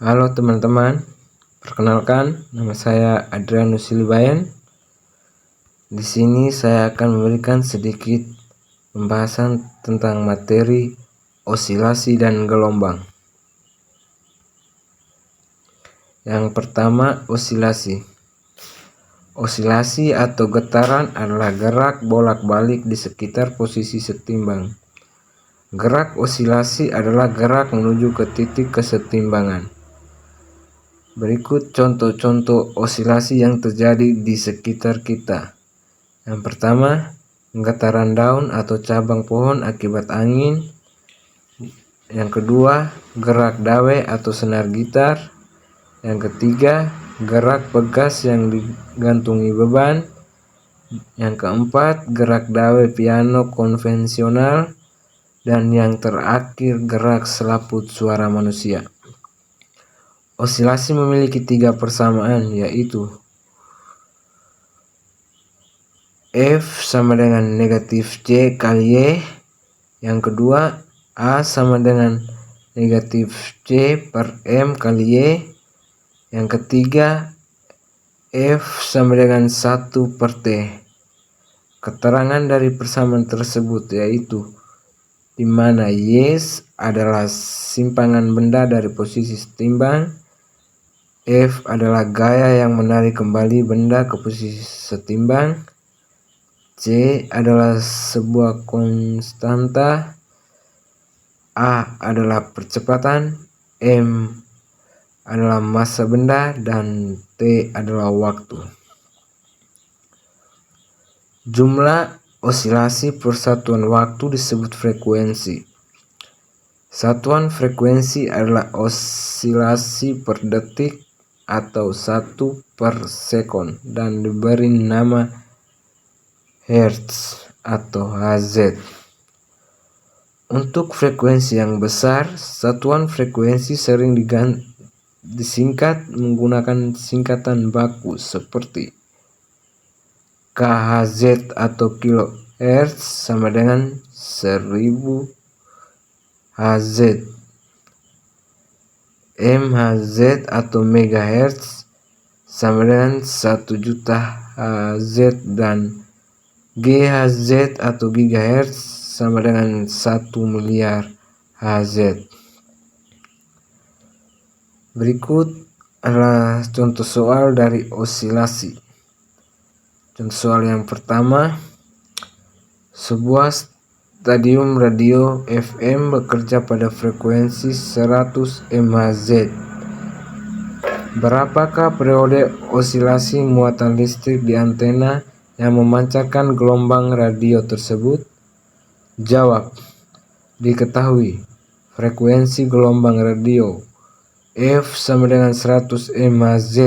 Halo teman-teman, perkenalkan nama saya Adrianus Silibayan. Di sini saya akan memberikan sedikit pembahasan tentang materi osilasi dan gelombang. Yang pertama, osilasi. Osilasi atau getaran adalah gerak bolak-balik di sekitar posisi setimbang. Gerak osilasi adalah gerak menuju ke titik kesetimbangan. Berikut contoh-contoh osilasi yang terjadi di sekitar kita. Yang pertama, getaran daun atau cabang pohon akibat angin. Yang kedua, gerak dawai atau senar gitar. Yang ketiga, gerak pegas yang digantungi beban. Yang keempat, gerak dawai piano konvensional. Dan yang terakhir, gerak selaput suara manusia. Osilasi memiliki 3 persamaan, yaitu F sama dengan negatif C kali Y. Yang kedua, A sama dengan negatif C per M kali Y. Yang ketiga, F sama dengan 1 per T. Keterangan dari persamaan tersebut yaitu di mana Y adalah simpangan benda dari posisi setimbang, F adalah gaya yang menarik kembali benda ke posisi setimbang, C adalah sebuah konstanta, A adalah percepatan, M adalah massa benda, dan T adalah waktu. Jumlah osilasi per satuan waktu disebut frekuensi. Satuan frekuensi adalah osilasi per detik atau 1 per sekon dan diberi nama Hertz atau Hz. Untuk frekuensi yang besar, satuan frekuensi sering disingkat menggunakan singkatan baku seperti KHz atau kilohertz sama dengan 1000 Hz, MHz atau megahertz sama dengan 1 juta Hz, dan GHz atau gigahertz sama dengan 1 miliar Hz. Berikut adalah contoh soal dari osilasi. Contoh soal yang pertama, sebuah stasiun radio FM bekerja pada frekuensi 100 MHz. Berapakah periode osilasi muatan listrik di antena yang memancarkan gelombang radio tersebut? Jawab. Diketahui frekuensi gelombang radio F sama dengan 100 MHz.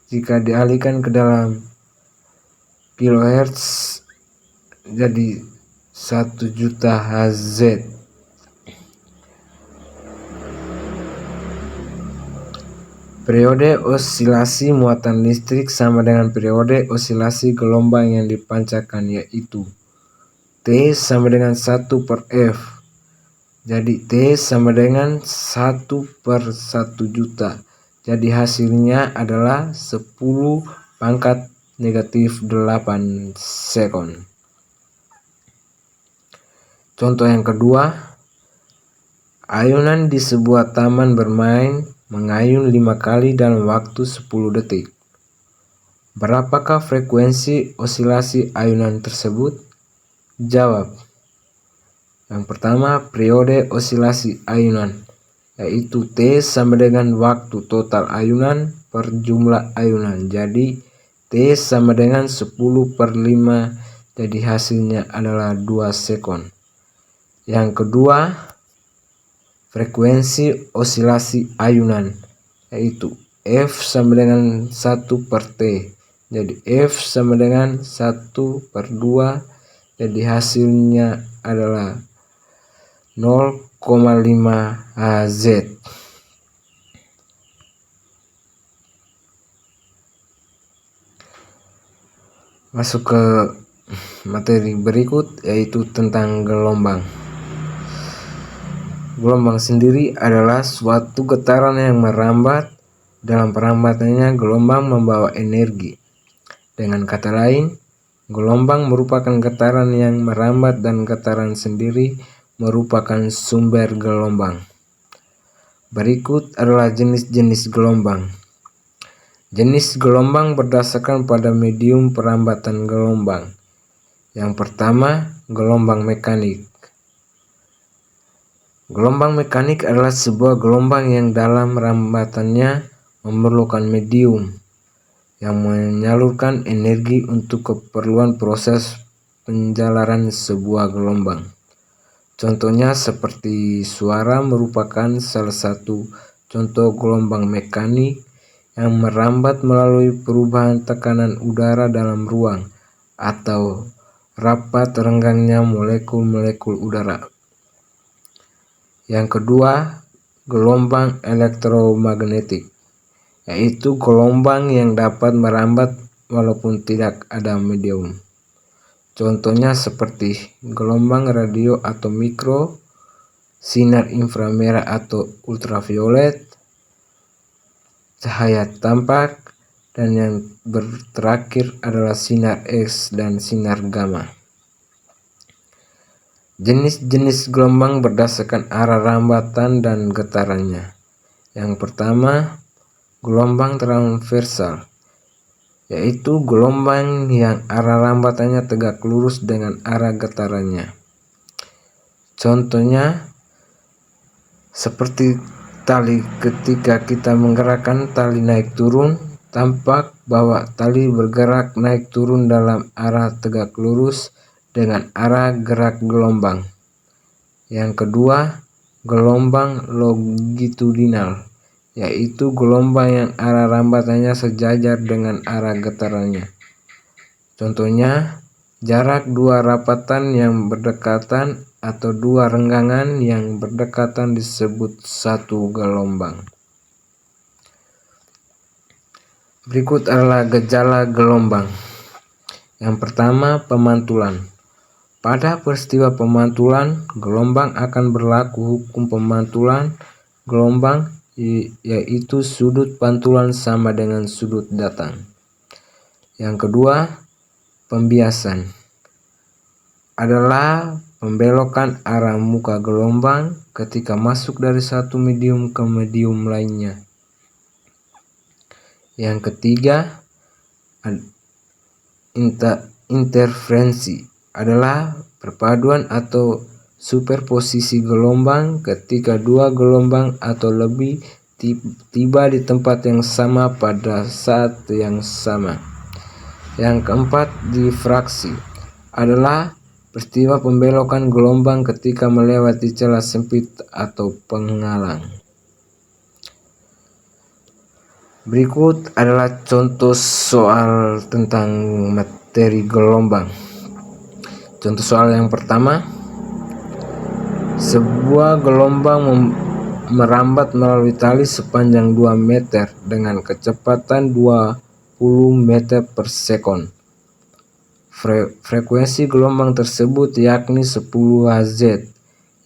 Jika dialihkan ke dalam kilohertz jadi 1 juta Hz. Periode osilasi muatan listrik sama dengan periode osilasi gelombang yang dipancarkan, yaitu T sama dengan 1 per F. Jadi T sama dengan 1 per 1 juta. Jadi hasilnya adalah 10 pangkat negatif 8 sekon. Contoh yang kedua, ayunan di sebuah taman bermain mengayun 5 kali dalam waktu 10 detik. Berapakah frekuensi osilasi ayunan tersebut? Jawab. Yang pertama, periode osilasi ayunan, yaitu T sama dengan waktu total ayunan per jumlah ayunan. Jadi T sama dengan 10 per 5, jadi hasilnya adalah 2 sekon. Yang kedua, frekuensi osilasi ayunan, yaitu F sama dengan 1 per T. Jadi F sama dengan 1 per 2, jadi hasilnya adalah 0,5 Hz. Masuk ke materi berikut, yaitu tentang gelombang. Gelombang sendiri adalah suatu getaran yang merambat. Dalam perambatannya, gelombang membawa energi. Dengan kata lain, gelombang merupakan getaran yang merambat dan getaran sendiri merupakan sumber gelombang. Berikut adalah jenis-jenis gelombang. Jenis gelombang berdasarkan pada medium perambatan gelombang. Yang pertama, gelombang mekanik. Gelombang mekanik adalah sebuah gelombang yang dalam rambatannya memerlukan medium yang menyalurkan energi untuk keperluan proses penjalaran sebuah gelombang. Contohnya seperti suara merupakan salah satu contoh gelombang mekanik yang merambat melalui perubahan tekanan udara dalam ruang atau rapat renggangnya molekul-molekul udara. Yang kedua, gelombang elektromagnetik, yaitu gelombang yang dapat merambat walaupun tidak ada medium. Contohnya seperti gelombang radio atau mikro, sinar inframerah atau ultraviolet, cahaya tampak, dan yang terakhir adalah sinar X dan sinar gamma. Jenis-jenis gelombang berdasarkan arah rambatan dan getarannya. Yang pertama, gelombang transversal, yaitu gelombang yang arah rambatannya tegak lurus dengan arah getarannya. Contohnya seperti tali, ketika kita menggerakkan tali naik turun, tampak bahwa tali bergerak naik turun dalam arah tegak lurus dengan arah gerak gelombang. Yang kedua, gelombang longitudinal, yaitu gelombang yang arah rambatannya sejajar dengan arah getarannya. Contohnya, jarak dua rapatan yang berdekatan atau dua renggangan yang berdekatan disebut satu gelombang. Berikut adalah gejala gelombang. Yang pertama, pemantulan. Pada peristiwa pemantulan, gelombang akan berlaku hukum pemantulan gelombang, yaitu sudut pantulan sama dengan sudut datang. Yang kedua, pembiasan adalah pembelokan arah muka gelombang ketika masuk dari satu medium ke medium lainnya. Yang ketiga, interferensi adalah perpaduan atau superposisi gelombang ketika dua gelombang atau lebih tiba di tempat yang sama pada saat yang sama. Yang keempat, difraksi adalah peristiwa pembelokan gelombang ketika melewati celah sempit atau penghalang. Berikut adalah contoh soal tentang materi gelombang. Contoh soal yang pertama, sebuah gelombang merambat melalui tali sepanjang 2 meter dengan kecepatan 20 meter per sekon. Frekuensi gelombang tersebut yakni 10 Hz.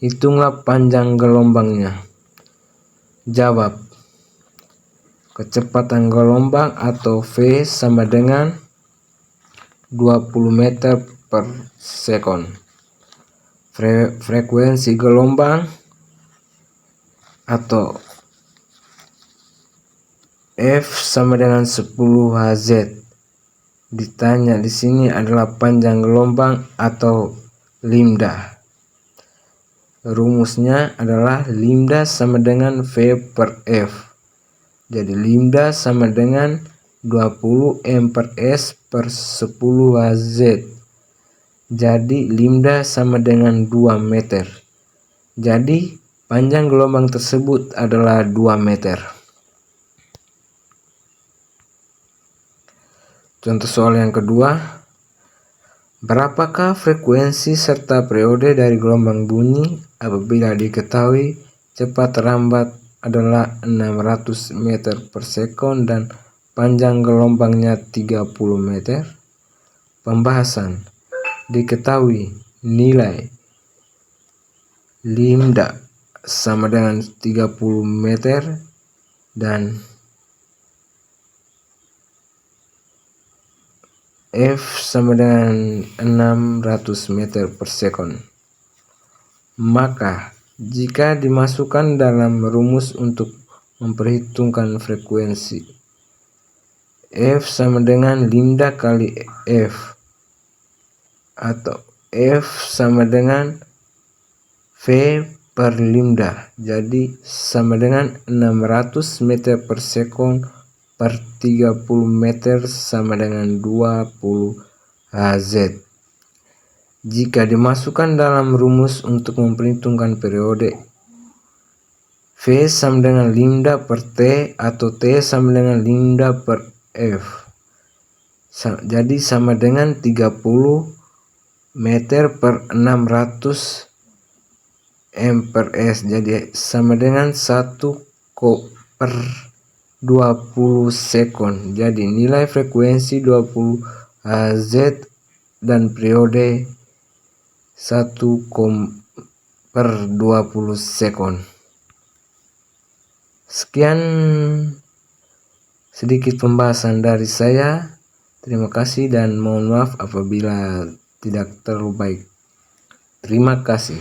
Hitunglah panjang gelombangnya. Jawab. Kecepatan gelombang atau V sama dengan 20 meter per sekon. Frekuensi gelombang atau F sama dengan 10 Hz. Ditanya di sini adalah panjang gelombang atau lambda. Rumusnya adalah lambda sama dengan V per F. Jadi lambda sama dengan 20 M per S per 10 Hz. Jadi lambda sama dengan 2 meter. Jadi panjang gelombang tersebut adalah 2 meter. Contoh soal yang kedua, berapakah frekuensi serta periode dari gelombang bunyi apabila diketahui cepat rambat adalah 600 meter per sekon dan panjang gelombangnya 30 meter? Pembahasan. Diketahui nilai lambda sama dengan 30 meter dan F sama dengan 600 meter per sekon. Maka jika dimasukkan dalam rumus untuk memperhitungkan frekuensi, F sama dengan lambda kali F, atau F sama dengan V per lambda, jadi sama dengan 600 meter per sekon per 30 meter sama dengan 20 Hz. Jika dimasukkan dalam rumus untuk memperhitungkan periode, V sama dengan lambda per T atau T sama dengan lambda per F, jadi sama dengan 30 meter per 600 M per S, jadi sama dengan 1 per 20 sekon. Jadi nilai frekuensi 20 Hz dan periode 1 per 20 sekon. Sekian sedikit pembahasan dari saya. Terima kasih dan mohon maaf apabila tidak terlalu baik. Terima kasih.